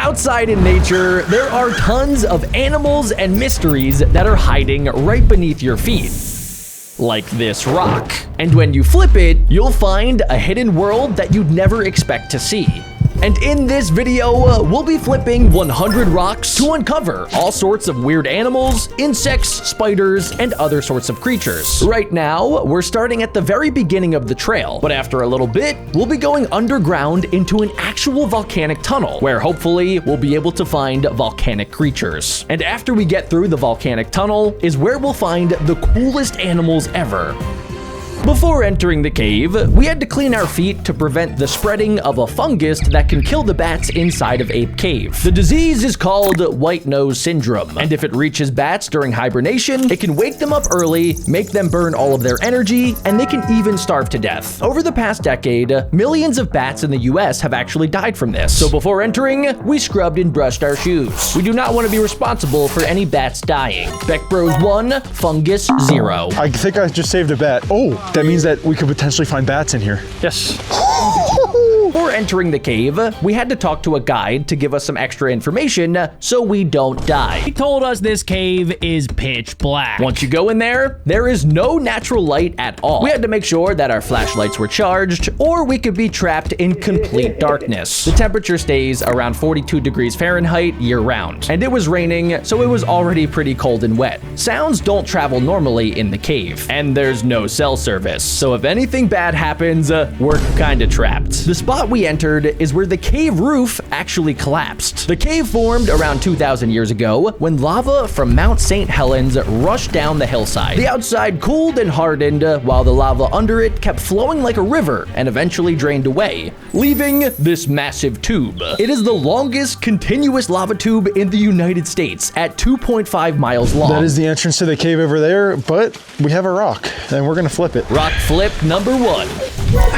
Outside in nature, there are tons of animals and mysteries that are hiding right beneath your feet, like this rock. And when you flip it, you'll find a hidden world that you'd never expect to see. And in this video, we'll be flipping 100 rocks to uncover all sorts of weird animals, insects, spiders, and other sorts of creatures. Right now, we're starting at the very beginning of the trail, but after a little bit, we'll be going underground into an actual volcanic tunnel, where hopefully we'll be able to find volcanic creatures. And after we get through the volcanic tunnel is where we'll find the coolest animals ever. Before entering the cave, we had to clean our feet to prevent the spreading of a fungus that can kill the bats inside of Ape Cave. The disease is called white nose syndrome, and if it reaches bats during hibernation, it can wake them up early, make them burn all of their energy, and they can even starve to death. Over the past decade, millions of bats in the US have actually died from this. So before entering, we scrubbed and brushed our shoes. We do not want to be responsible for any bats dying. BeckBros 1, fungus 0. I think I just saved a bat. Oh, that means that we could potentially find bats in here. Yes. Before entering the cave, we had to talk to a guide to give us some extra information so we don't die. He told us this cave is pitch black. Once you go in there, there is no natural light at all. We had to make sure that our flashlights were charged, or we could be trapped in complete darkness. The temperature stays around 42 degrees Fahrenheit year-round, and it was raining, so it was already pretty cold and wet. Sounds don't travel normally in the cave, and there's no cell service, so if anything bad happens, we're kinda trapped. The spot we entered is where the cave roof actually collapsed. The cave formed around 2,000 years ago when lava from Mount St. Helens rushed down the hillside. The outside cooled and hardened while the lava under it kept flowing like a river and eventually drained away, leaving this massive tube. It is the longest continuous lava tube in the United States at 2.5 miles long. That is the entrance to the cave over there, but we have a rock and we're gonna flip it. Rock flip number 1.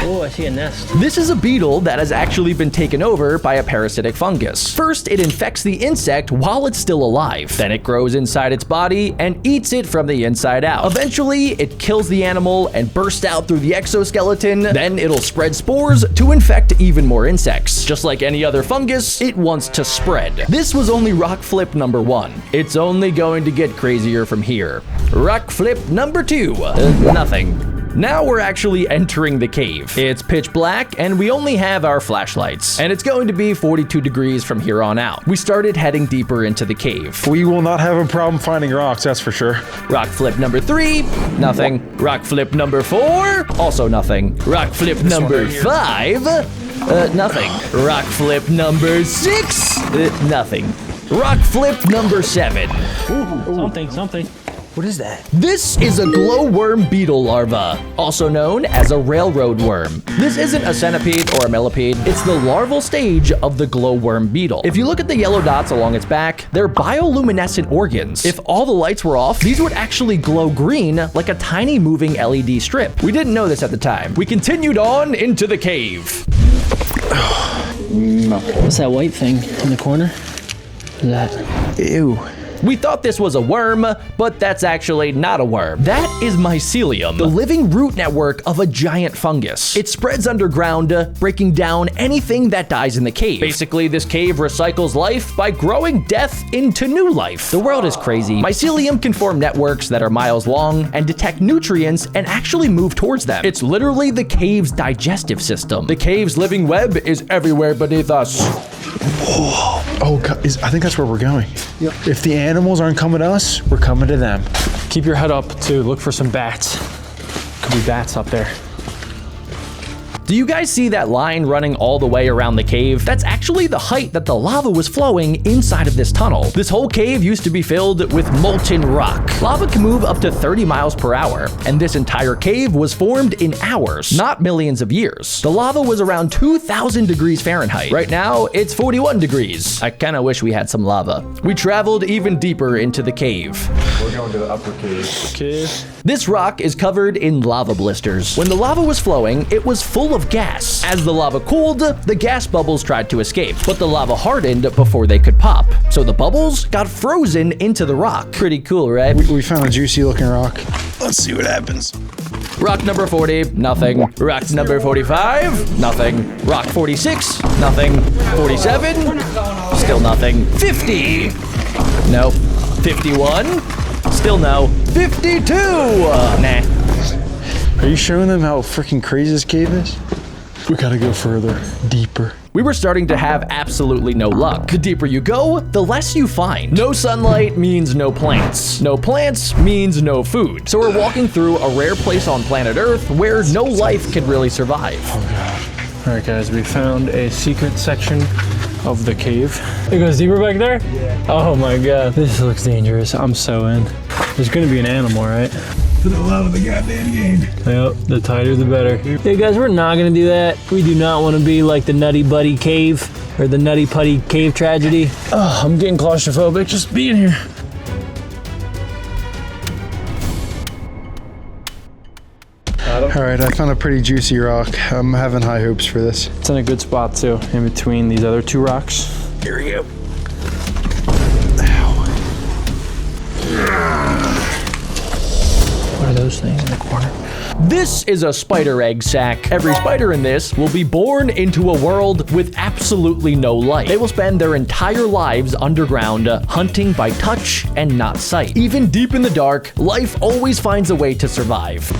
Oh, I see a nest. This is a beetle that has actually been taken over by a parasitic fungus. First, it infects the insect while it's still alive. Then it grows inside its body and eats it from the inside out. Eventually, it kills the animal and bursts out through the exoskeleton. Then it'll spread spores to infect even more insects. Just like any other fungus, it wants to spread. This was only rock flip number 1. It's only going to get crazier from here. Rock flip number 2. Nothing. Now we're actually entering the cave. It's pitch black and we only have our flashlights. And it's going to be 42 degrees from here on out. We started heading deeper into the cave. We will not have a problem finding rocks, that's for sure. Rock flip number 3, nothing. Rock flip number 4, also nothing. Rock flip number 5, nothing. Rock flip number 6, nothing. Rock flip number 7. Ooh, something. What is that? This is a glowworm beetle larva, also known as a railroad worm. This isn't a centipede or a millipede, it's the larval stage of the glowworm beetle. If you look at the yellow dots along its back, they're bioluminescent organs. If all the lights were off, these would actually glow green like a tiny moving LED strip. We didn't know this at the time. We continued on into the cave. What's that white thing in the corner? What's that? Ew. We thought this was a worm, but that's actually not a worm. That is mycelium, the living root network of a giant fungus. It spreads underground, breaking down anything that dies in the cave. Basically, this cave recycles life by growing death into new life. The world is crazy. Mycelium can form networks that are miles long and detect nutrients and actually move towards them. It's literally the cave's digestive system. The cave's living web is everywhere beneath us. Oh, God, I think that's where we're going. Yep. If the animals aren't coming to us, we're coming to them. Keep your head up to look for some bats. Could be bats up there. Do you guys see that line running all the way around the cave? That's actually the height that the lava was flowing inside of this tunnel. This whole cave used to be filled with molten rock. Lava can move up to 30 miles per hour, and this entire cave was formed in hours, not millions of years. The lava was around 2,000 degrees Fahrenheit. Right now, it's 41 degrees. I kinda wish we had some lava. We traveled even deeper into the cave. We're going to the upper cave. This rock is covered in lava blisters. When the lava was flowing, it was full of gas. As the lava cooled, the gas bubbles tried to escape, but the lava hardened before they could pop. So the bubbles got frozen into the rock. Pretty cool, right? We found a juicy looking rock. Let's see what happens. Rock number 40, nothing. Rock number 45, nothing. Rock 46, nothing. 47, still nothing. 50, nope. 51, still no. 52, nah. Are you showing them how freaking crazy this cave is? We gotta go further, deeper. We were starting to have absolutely no luck. The deeper you go, the less you find. No sunlight means no plants. No plants means no food. So we're walking through a rare place on planet Earth where no life can really survive. Oh god. All right, guys, we found a secret section of the cave. It goes deeper back there? Yeah. Oh my god, this looks dangerous. I'm so in. There's gonna be an animal, right? For the love of the goddamn game. Yep, the tighter the better. Hey guys, we're not gonna do that. We do not want to be like the Nutty Buddy Cave or the Nutty Putty Cave tragedy. Oh, I'm getting claustrophobic just being here. All right, I found a pretty juicy rock. I'm having high hopes for this. It's in a good spot too, in between these other two rocks. Here we go. What are those things in the corner? This is a spider egg sac. Every spider in this will be born into a world with absolutely no light. They will spend their entire lives underground, hunting by touch and not sight. Even deep in the dark, life always finds a way to survive.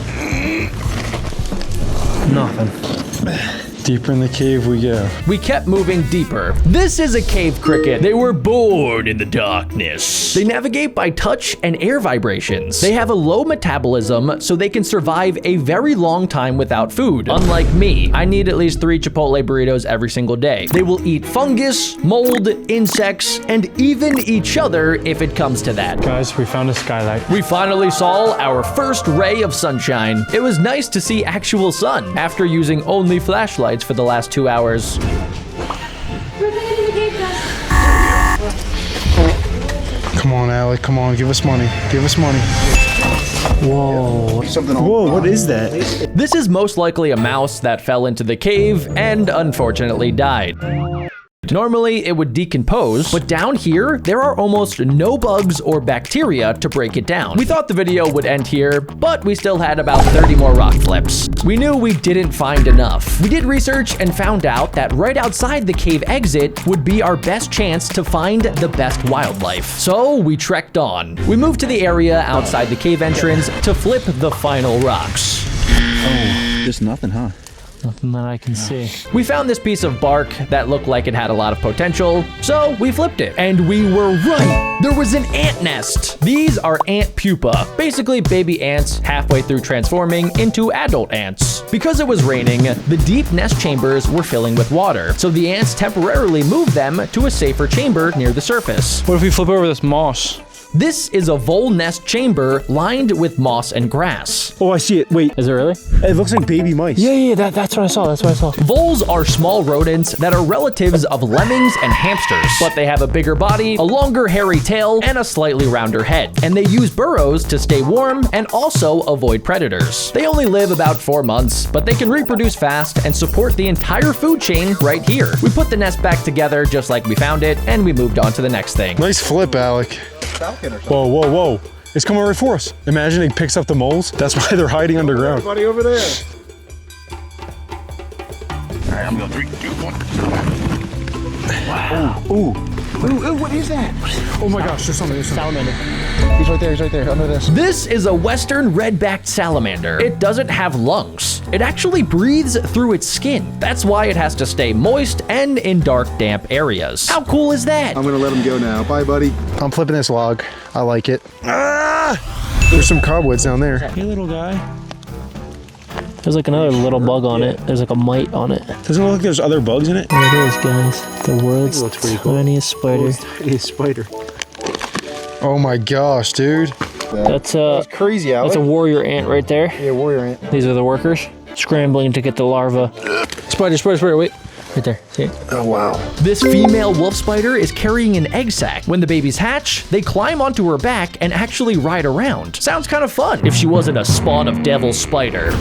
Nothing. Deeper in the cave we go. We kept moving deeper. This is a cave cricket. They were born in the darkness. They navigate by touch and air vibrations. They have a low metabolism, so they can survive a very long time without food. Unlike me, I need at least 3 Chipotle burritos every single day. They will eat fungus, mold, insects, and even each other if it comes to that. Guys, we found a skylight. We finally saw our first ray of sunshine. It was nice to see actual sun after using only flashlights for the last 2 hours. Come on, Alec, come on, give us money. Give us money. Whoa. Whoa, what is that? This is most likely a mouse that fell into the cave and unfortunately died. Normally, it would decompose, but down here, there are almost no bugs or bacteria to break it down. We thought the video would end here, but we still had about 30 more rock flips. We knew we didn't find enough. We did research and found out that right outside the cave exit would be our best chance to find the best wildlife. So we trekked on. We moved to the area outside the cave entrance to flip the final rocks. Oh, just nothing, huh? Nothing that I can see. We found this piece of bark that looked like it had a lot of potential, so we flipped it. And we were right. There was an ant nest. These are ant pupa, basically baby ants halfway through transforming into adult ants. Because it was raining, the deep nest chambers were filling with water, so the ants temporarily moved them to a safer chamber near the surface. What if we flip over this moss? This is a vole nest chamber lined with moss and grass. Oh, I see it. Wait, Is it really? it looks like baby mice. Yeah, that's what I saw. That's what I saw. Voles are small rodents that are relatives of lemmings and hamsters, but they have a bigger body, a longer hairy tail, and a slightly rounder head. And they use burrows to stay warm and also avoid predators. They only live about 4 months, but they can reproduce fast and support the entire food chain right here. We put the nest back together just like we found it, and we moved on to the next thing. Nice flip, Alec. Whoa, whoa, whoa. It's coming right for us. Imagine it picks up the moles. That's why they're hiding underground. Everybody over there. All right, I'm going 3, 2, 1. Wow. Ooh, what is that? Oh my gosh, there's something. Salamander. He's right there, under this. This is a western red-backed salamander. It doesn't have lungs. It actually breathes through its skin. That's why it has to stay moist and in dark, damp areas. How cool is that? I'm gonna let him go now. Bye, buddy. I'm flipping this log. I like it. Ah! There's some cobwebs down there. Hey, little guy. There's like another little bug on it. There's like a mite on it. Doesn't it look like there's other bugs in it? There it is, guys. The world's tiniest spider. Tiniest spider. Oh my gosh, dude. That's Crazy, Alec. that's a warrior ant right there. Yeah, warrior ant. These are the workers scrambling to get the larva. Spider, wait. Right there, see it? Oh, wow. This female wolf spider is carrying an egg sac. When the babies hatch, they climb onto her back and actually ride around. Sounds kind of fun if she wasn't a spawn of devil spider.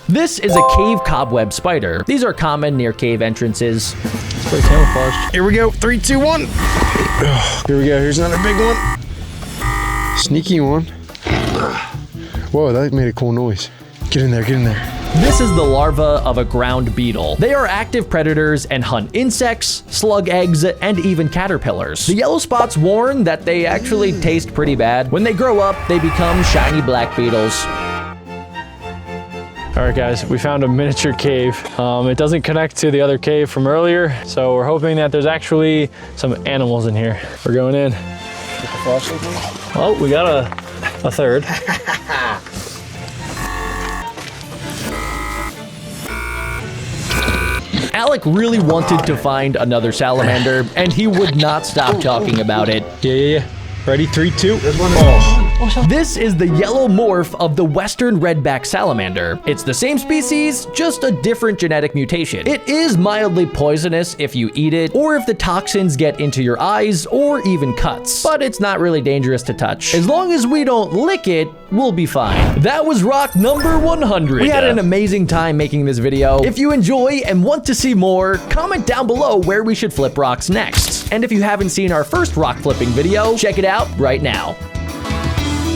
This is a cave cobweb spider. These are common near cave entrances. It's very camouflaged. Here we go. 3, 2, 1. Here we go. Here's another big one. Sneaky one. Whoa, that made a cool noise. Get in there, get in there. This is the larva of a ground beetle. They are active predators and hunt insects, slug eggs, and even caterpillars. The yellow spots warn that they actually taste pretty bad. When they grow up, they become shiny black beetles. All right, guys, we found a miniature cave. It doesn't connect to the other cave from earlier, so we're hoping that there's actually some animals in here. We're going in. Oh, we got a third. Alec really wanted to find another salamander, and he would not stop talking about it. Yeah. Ready? 3, 2. This is the yellow morph of the western redback salamander. It's the same species, just a different genetic mutation. It is mildly poisonous if you eat it, or if the toxins get into your eyes, or even cuts. But it's not really dangerous to touch. As long as we don't lick it, we'll be fine. That was rock number 100. We had an amazing time making this video. If you enjoy and want to see more, comment down below where we should flip rocks next. And if you haven't seen our first rock flipping video, check it out right now.